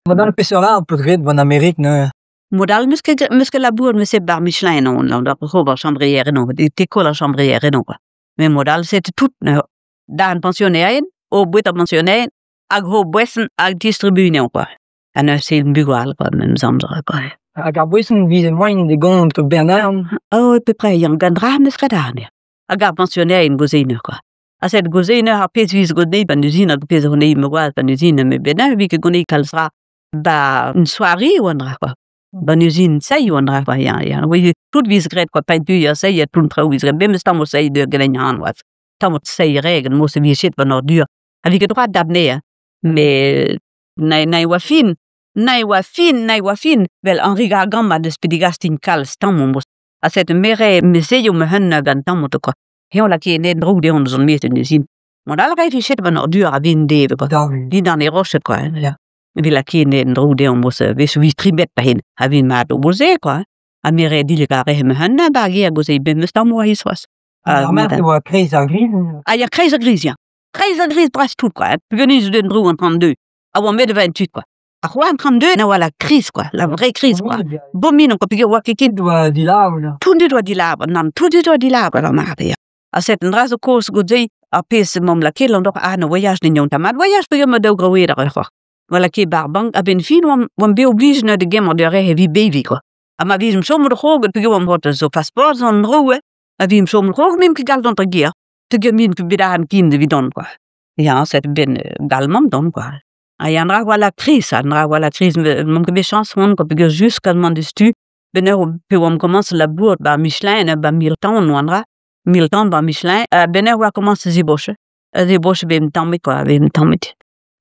Modal pessoal português van Amérique, né? Modal miske labur me se bar Michelin non la da roba chambrière non te cola chambrière non quoi. Mais modal c'est tout dan pensionnaire au bout de pensionnaire ag ho boisen ag distribution quoi. En c'est bugal quoi même zamdra quoi. Ag boisen wie de wine de gond to Bernard. Oh peu près yang gandra miskadane. Ag pensionnaire in gozine quoi. A cette gozine a pes vis godne ban usine ag pes honne me wa ban usine me bena vi que gone kalsra ba une soirée ou andra quoi. Ban usine sei ou andra quoi ya. Oui tout vis gret quoi peinture ya sei ya tout trou vis bem stamos sei de grenyan wat. Stamos sei regen mo se vi shit van ordure. Avec le droit d'abner mais nai wa fin wel Henri Gagan ma despidigastin kal stammo a cette mere meseyo me hanna gantam to quoi. Et on la qui est né drôle de on zone met une usine. Mon al rêve shit van ordure à vinde quoi. Di dans les roches quoi. Vi la qui est né drôle de on mo se vi suis tribet pahin a vin ma do bosé quoi. A mere di le carré me hanna ba gi a gosé bem stammo a iswas. Ah crise grise. Ah ya crise grise ya. Crise grise presque tout quoi. Venise de drôle en 32. A on met de 28 quoi. A Juan 32 na la crise quoi, la vraie crise quoi. Bomino ko pigi wa kiki doit di lave. Tout du doit di lave, nan tout du doit di lave la marde. A cette raso course godei a pes mom la kel on a no voyage de nyon tamad voyage pigi mo do grower quoi. Voilà qui barbang a ben fin on be oblige na de game de heavy baby quoi. A ma visum som de hoog pigi on bot zo passport on roe. A vim som hoog mim ki gal don tagia. Te gemin ki bidan kin de vidon quoi. Ja, cette ben galmam don quoi. Y andra la crise mon que chance on que jusqu'à mon destu bener pe on commence la bourde ba Michelin ba Milton no andra Milton ba Michelin bener wa commence ziboche bem tamit quoi bem tamit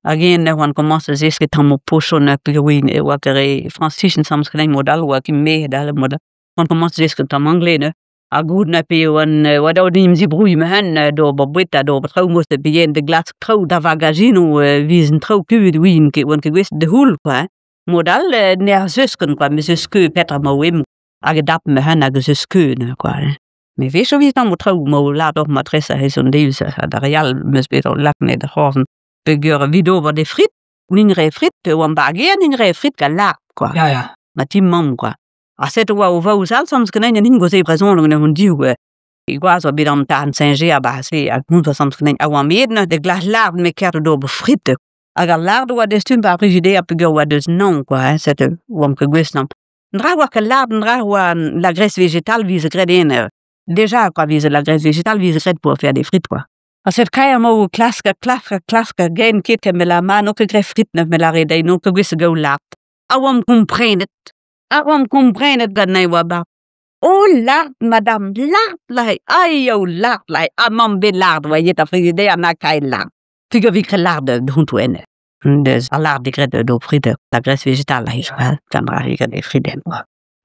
again on commence que tamo pocho na pe oui wa kare Francis sams klein modal wa ki me dal modal on commence que tam anglais ne a good na pe on wa do dim zibrouille me han do bobita do trou mo de bien de glas trou da vagagino visen trou kuid win ke on ke wis de hul quoi modal ner zusken quoi mais que petra mo wim ag dap me han ag zuske ne quoi mais vi so vi tam trou mo la do matresse he son deus da real mes beter lak ne de hoven begur video over de frit nin re frit pe on bagier nin re frit gala quoi ja ma tim mam quoi. A cette wa over usal soms kenen nin go se pression ne on dit ouais igual so bidam tan Saint-Gé a base a nous soms kenen a wa medna de glas lard me ker do befritte agar lard wa de stum ba frigide a pegur wa de non quoi cette wam que gwesnam ndra wa que lard ndra wa la graisse végétale vise grediner déjà quoi vise la graisse végétale vise fait pour faire des frites quoi. A cette kaya mo klaska gain kit que me la mano que gref frites ne me la redai no que gwes go lard a wam comprendre ganai wa ba. Oh lard madame lard lai ay yo lard lai amam be lard wa yeta frigide ana kai lard. Tu que vi que lard de huntwene. Des a lard de grede do frites la graisse végétale là je kan ra des frites.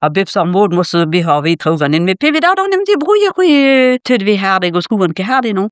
A bif som mod mo se bi har vi trovan in me pe vi da don nem de brouille te vi har de go skoen ke har de no.